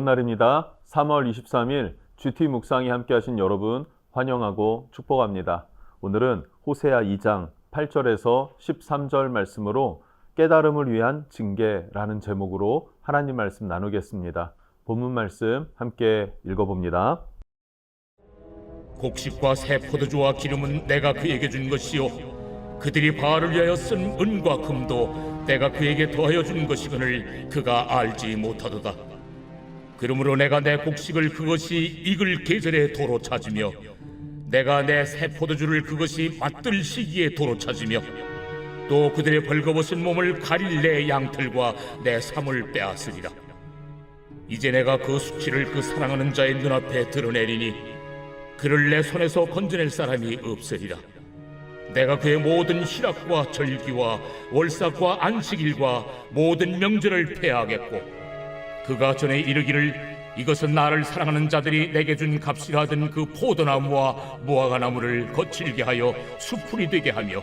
좋은 날입니다. 3월 23일 GT 묵상이 함께 하신 여러분 환영하고 축복합니다. 오늘은 호세아 2장 8절에서 13절 말씀으로 깨달음을 위한 징계라는 제목으로 하나님 말씀 나누겠습니다. 본문 말씀 함께 읽어봅니다. 곡식과 새 포도주와 기름은 내가 그에게 준 것이요 그들이 바알을 위하여 쓴 은과 금도 내가 그에게 더하여 준 것이거늘 그가 알지 못하도다. 그러므로 내가 내 곡식을 그것이 익을 계절에 도로 찾으며 내가 내 새 포도주를 그것이 맛들 시기에 도로 찾으며 또 그들의 벌거벗은 몸을 가릴 내 양털과 내 삶을 빼앗으리라. 이제 내가 그 수치를 그 사랑하는 자의 눈앞에 드러내리니 그를 내 손에서 건져낼 사람이 없으리라. 내가 그의 모든 희락과 절기와 월삭과 안식일과 모든 명절을 폐하겠고 그가 전에 이르기를 이것은 나를 사랑하는 자들이 내게 준 값이라 하던 그 포도나무와 무화과나무를 거칠게 하여 수풀이 되게 하며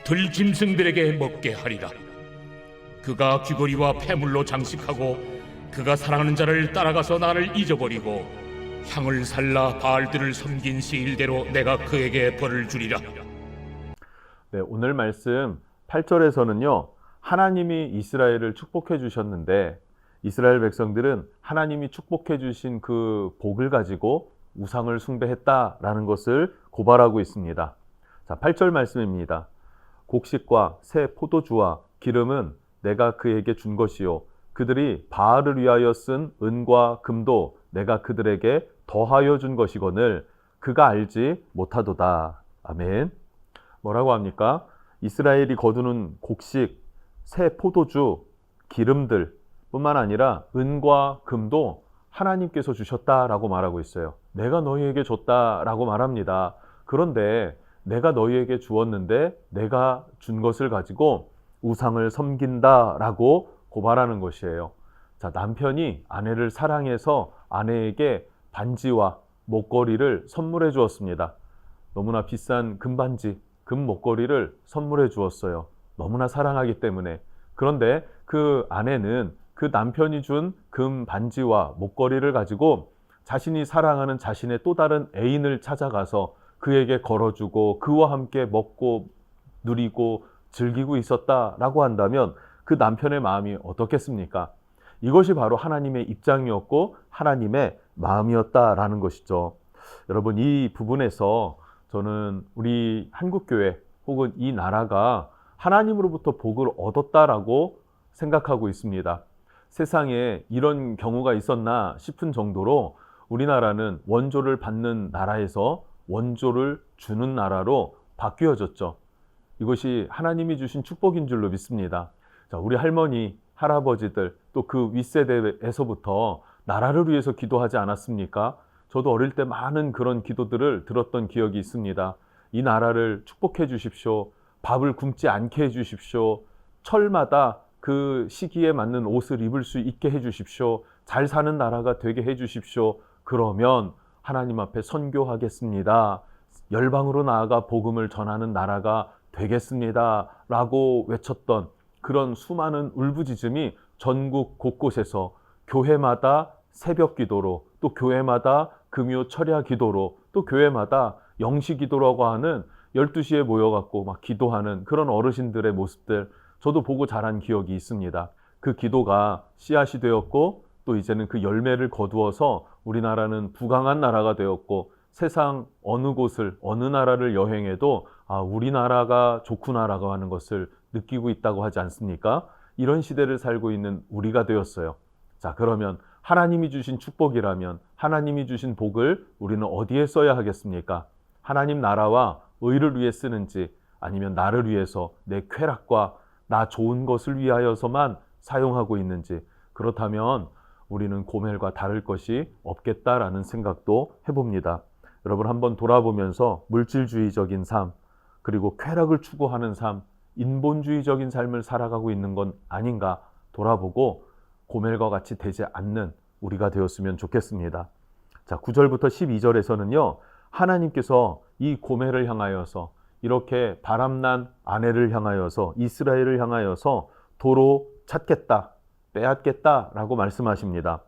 들짐승들에게 먹게 하리라. 그가 귀걸이와 폐물로 장식하고 그가 사랑하는 자를 따라가서 나를 잊어버리고 향을 살라 바알들을 섬긴 시일대로 내가 그에게 벌을 주리라. 네, 오늘 말씀 8절에서는요. 하나님이 이스라엘을 축복해 주셨는데 이스라엘 백성들은 하나님이 축복해 주신 그 복을 가지고 우상을 숭배했다라는 것을 고발하고 있습니다. 자, 8절 말씀입니다. 곡식과 새 포도주와 기름은 내가 그에게 준 것이요 그들이 바알을 위하여 쓴 은과 금도 내가 그들에게 더하여 준 것이거늘 그가 알지 못하도다. 아멘. 뭐라고 합니까? 이스라엘이 거두는 곡식, 새 포도주, 기름들 뿐만 아니라 은과 금도 하나님께서 주셨다라고 말하고 있어요. 내가 너희에게 줬다라고 말합니다. 그런데 내가 너희에게 주었는데 내가 준 것을 가지고 우상을 섬긴다라고 고발하는 것이에요. 자, 남편이 아내를 사랑해서 아내에게 반지와 목걸이를 선물해 주었습니다. 너무나 비싼 금반지, 금 목걸이를 선물해 주었어요. 너무나 사랑하기 때문에. 그런데 그 아내는 그 남편이 준 금 반지와 목걸이를 가지고 자신이 사랑하는 자신의 또 다른 애인을 찾아가서 그에게 걸어주고 그와 함께 먹고 누리고 즐기고 있었다라고 한다면 그 남편의 마음이 어떻겠습니까? 이것이 바로 하나님의 입장이었고 하나님의 마음이었다라는 것이죠. 여러분, 이 부분에서 저는 우리 한국교회 혹은 이 나라가 하나님으로부터 복을 얻었다라고 생각하고 있습니다. 세상에 이런 경우가 있었나 싶은 정도로 우리나라는 원조를 받는 나라에서 원조를 주는 나라로 바뀌어졌죠. 이것이 하나님이 주신 축복인 줄로 믿습니다. 자, 우리 할머니, 할아버지들 또 그 윗세대에서부터 나라를 위해서 기도하지 않았습니까? 저도 어릴 때 많은 그런 기도들을 들었던 기억이 있습니다. 이 나라를 축복해 주십시오. 밥을 굶지 않게 해 주십시오. 철마다 그 시기에 맞는 옷을 입을 수 있게 해 주십시오. 잘 사는 나라가 되게 해 주십시오. 그러면 하나님 앞에 선교하겠습니다. 열방으로 나아가 복음을 전하는 나라가 되겠습니다. 라고 외쳤던 그런 수많은 울부짖음이 전국 곳곳에서 교회마다 새벽 기도로 또 교회마다 금요 철야 기도로 또 교회마다 영시 기도라고 하는 12시에 모여갖고 막 기도하는 그런 어르신들의 모습들 저도 보고 자란 기억이 있습니다. 그 기도가 씨앗이 되었고 또 이제는 그 열매를 거두어서 우리나라는 부강한 나라가 되었고 세상 어느 곳을 어느 나라를 여행해도 우리나라가 좋구나라고 하는 것을 느끼고 있다고 하지 않습니까? 이런 시대를 살고 있는 우리가 되었어요. 자, 그러면 하나님이 주신 축복이라면 하나님이 주신 복을 우리는 어디에 써야 하겠습니까? 하나님 나라와 의를 위해 쓰는지 아니면 나를 위해서 내 쾌락과 나 좋은 것을 위하여서만 사용하고 있는지 그렇다면 우리는 고멜과 다를 것이 없겠다라는 생각도 해봅니다. 여러분 한번 돌아보면서 물질주의적인 삶 그리고 쾌락을 추구하는 삶 인본주의적인 삶을 살아가고 있는 건 아닌가 돌아보고 고멜과 같이 되지 않는 우리가 되었으면 좋겠습니다. 자, 9절부터 12절에서는요. 하나님께서 이 고멜을 향하여서 이렇게 바람난 아내를 향하여서 이스라엘을 향하여서 도로 찾겠다, 빼앗겠다라고 말씀하십니다.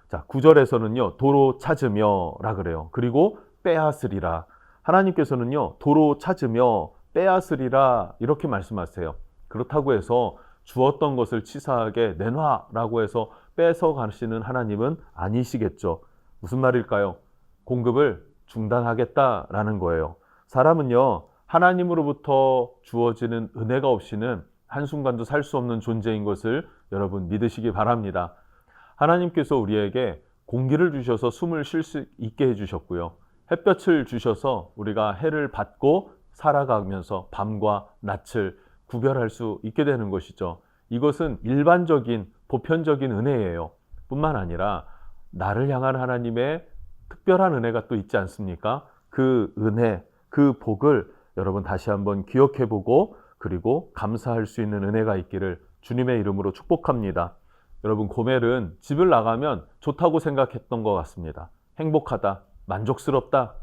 자, 9절에서는요, 도로 찾으며라 그래요. 그리고 빼앗으리라. 하나님께서는요, 도로 찾으며 빼앗으리라 이렇게 말씀하세요. 그렇다고 해서 주었던 것을 치사하게 내놔라고 해서 뺏어 가시는 하나님은 아니시겠죠. 무슨 말일까요? 공급을 중단하겠다라는 거예요. 사람은요, 하나님으로부터 주어지는 은혜가 없이는 한순간도 살 수 없는 존재인 것을 여러분 믿으시기 바랍니다. 하나님께서 우리에게 공기를 주셔서 숨을 쉴 수 있게 해주셨고요. 햇볕을 주셔서 우리가 해를 받고 살아가면서 밤과 낯을 구별할 수 있게 되는 것이죠. 이것은 일반적인 보편적인 은혜예요. 뿐만 아니라 나를 향한 하나님의 특별한 은혜가 또 있지 않습니까? 그 은혜, 그 복을 여러분 다시 한번 기억해 보고 그리고 감사할 수 있는 은혜가 있기를 주님의 이름으로 축복합니다. 여러분, 고멜은 집을 나가면 좋다고 생각했던 것 같습니다. 행복하다, 만족스럽다.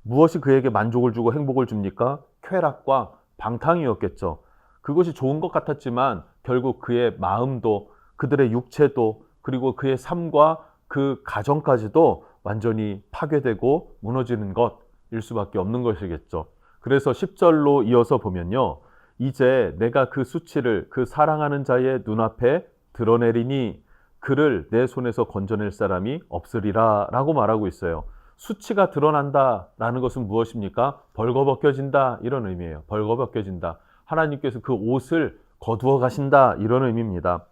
무엇이 그에게 만족을 주고 행복을 줍니까? 쾌락과 방탕이었겠죠. 그것이 좋은 것 같았지만 결국 그의 마음도 그들의 육체도 그리고 그의 삶과 그 가정까지도 완전히 파괴되고 무너지는 것일 수밖에 없는 것이겠죠. 그래서 10절로 이어서 보면요. 이제 내가 그 수치를 그 사랑하는 자의 눈앞에 드러내리니 그를 내 손에서 건져낼 사람이 없으리라 라고 말하고 있어요. 수치가 드러난다라는 것은 무엇입니까? 벌거벗겨진다 이런 의미예요. 벌거벗겨진다. 하나님께서 그 옷을 거두어 가신다 이런 의미입니다.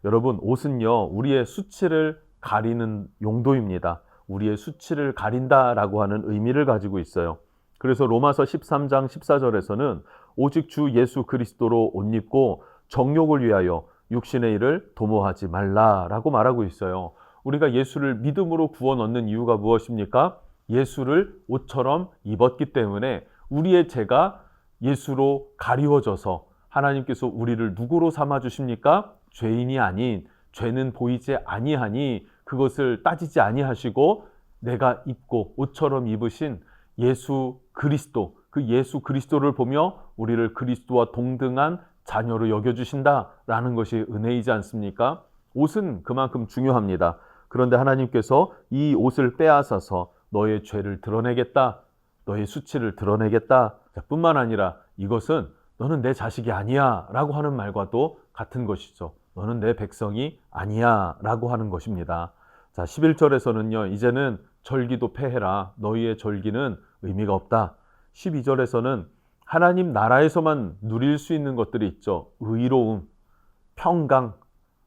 여러분, 옷은요 우리의 수치를 가리는 용도입니다. 우리의 수치를 가린다라고 하는 의미를 가지고 있어요. 그래서 로마서 13장 14절에서는 오직 주 예수 그리스도로 옷 입고 정욕을 위하여 육신의 일을 도모하지 말라라고 말하고 있어요. 우리가 예수를 믿음으로 구원 얻는 이유가 무엇입니까? 예수를 옷처럼 입었기 때문에 우리의 죄가 예수로 가리워져서 하나님께서 우리를 누구로 삼아 주십니까? 죄인이 아닌, 죄는 보이지 아니하니 그것을 따지지 아니하시고 내가 입고 옷처럼 입으신 예수 그리스도, 그 예수 그리스도를 보며 우리를 그리스도와 동등한 자녀로 여겨주신다라는 것이 은혜이지 않습니까? 옷은 그만큼 중요합니다. 그런데 하나님께서 이 옷을 빼앗아서 너의 죄를 드러내겠다, 너의 수치를 드러내겠다 뿐만 아니라 이것은 너는 내 자식이 아니야 라고 하는 말과도 같은 것이죠. 너는 내 백성이 아니야 라고 하는 것입니다. 자, 11절에서는요 이제는 절기도 폐해라, 너희의 절기는 의미가 없다. 12절에서는 하나님 나라에서만 누릴 수 있는 것들이 있죠. 의로움, 평강,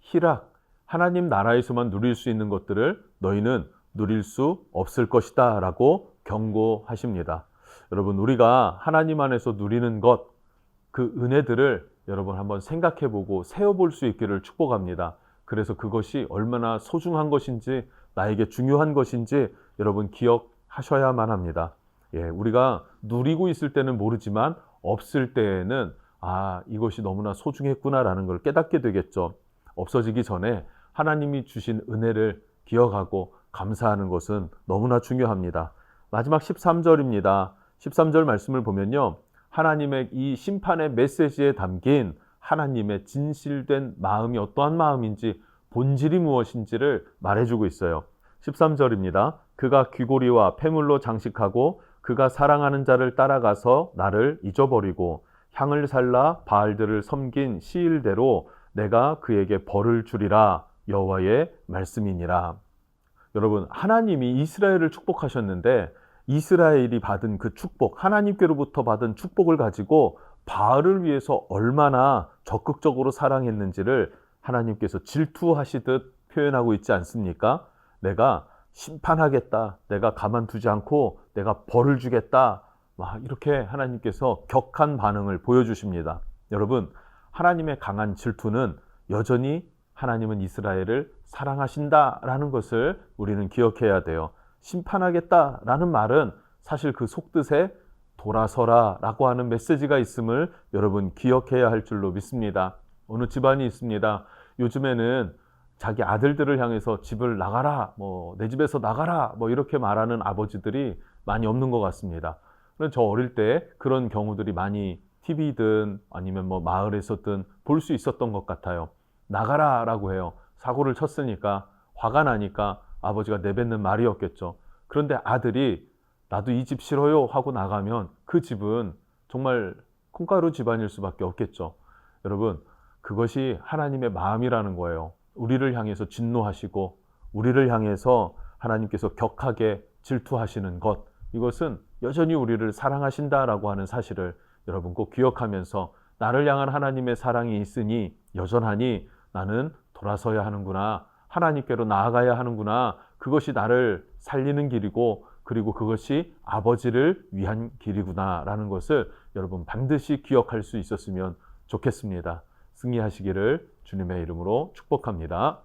희락, 하나님 나라에서만 누릴 수 있는 것들을 너희는 누릴 수 없을 것이다 라고 경고하십니다. 여러분, 우리가 하나님 안에서 누리는 것, 그 은혜들을 여러분 한번 생각해보고 세어볼 수 있기를 축복합니다. 그래서 그것이 얼마나 소중한 것인지, 나에게 중요한 것인지 여러분 기억하셔야만 합니다. 예, 우리가 누리고 있을 때는 모르지만 없을 때에는 이것이 너무나 소중했구나라는 걸 깨닫게 되겠죠. 없어지기 전에 하나님이 주신 은혜를 기억하고 감사하는 것은 너무나 중요합니다. 마지막 13절입니다. 13절 말씀을 보면요. 하나님의 이 심판의 메시지에 담긴 하나님의 진실된 마음이 어떠한 마음인지, 본질이 무엇인지를 말해주고 있어요. 13절입니다. 그가 귀고리와 폐물로 장식하고 그가 사랑하는 자를 따라가서 나를 잊어버리고 향을 살라 바알들을 섬긴 시일대로 내가 그에게 벌을 주리라. 여호와의 말씀이니라. 여러분, 하나님이 이스라엘을 축복하셨는데 이스라엘이 받은 그 축복, 하나님께로부터 받은 축복을 가지고 바알을 위해서 얼마나 적극적으로 사랑했는지를 하나님께서 질투하시듯 표현하고 있지 않습니까? 내가 심판하겠다, 내가 가만두지 않고 내가 벌을 주겠다, 이렇게 하나님께서 격한 반응을 보여주십니다. 여러분, 하나님의 강한 질투는 여전히 하나님은 이스라엘을 사랑하신다라는 것을 우리는 기억해야 돼요. 심판하겠다라는 말은 사실 그 속뜻에 돌아서라 라고 하는 메시지가 있음을 여러분 기억해야 할 줄로 믿습니다. 어느 집안이 있습니다. 요즘에는 자기 아들들을 향해서 집을 나가라, 내 집에서 나가라, 이렇게 말하는 아버지들이 많이 없는 것 같습니다. 저 어릴 때 그런 경우들이 많이 TV든 아니면 마을에서든 볼 수 있었던 것 같아요. 나가라 라고 해요. 사고를 쳤으니까, 화가 나니까 아버지가 내뱉는 말이었겠죠. 그런데 아들이 나도 이 집 싫어요 하고 나가면 그 집은 정말 콩가루 집안일 수밖에 없겠죠. 여러분, 그것이 하나님의 마음이라는 거예요. 우리를 향해서 진노하시고 우리를 향해서 하나님께서 격하게 질투하시는 것, 이것은 여전히 우리를 사랑하신다라고 하는 사실을 여러분 꼭 기억하면서 나를 향한 하나님의 사랑이 있으니 여전하니 나는 돌아서야 하는구나, 하나님께로 나아가야 하는구나, 그것이 나를 살리는 길이고 그리고 그것이 아버지를 위한 길이구나 라는 것을 여러분 반드시 기억할 수 있었으면 좋겠습니다. 승리하시기를 주님의 이름으로 축복합니다.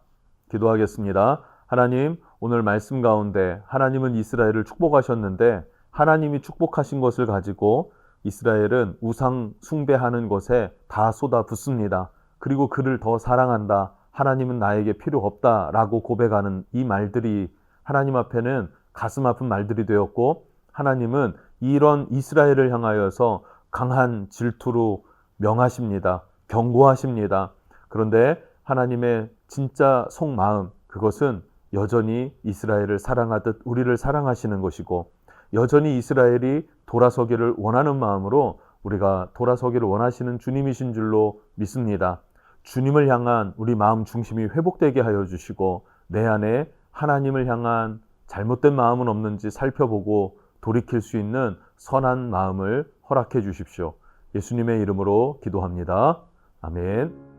기도하겠습니다. 하나님, 오늘 말씀 가운데 하나님은 이스라엘을 축복하셨는데 하나님이 축복하신 것을 가지고 이스라엘은 우상 숭배하는 것에 다 쏟아붓습니다. 그리고 그를 더 사랑한다, 하나님은 나에게 필요 없다라고 고백하는 이 말들이 하나님 앞에는 가슴 아픈 말들이 되었고, 하나님은 이런 이스라엘을 향하여서 강한 질투로 명하십니다. 경고하십니다. 그런데 하나님의 진짜 속마음, 그것은 여전히 이스라엘을 사랑하듯 우리를 사랑하시는 것이고, 여전히 이스라엘이 돌아서기를 원하는 마음으로 우리가 돌아서기를 원하시는 주님이신 줄로 믿습니다. 주님을 향한 우리 마음 중심이 회복되게 하여 주시고, 내 안에 하나님을 향한 잘못된 마음은 없는지 살펴보고 돌이킬 수 있는 선한 마음을 허락해 주십시오. 예수님의 이름으로 기도합니다. 아멘.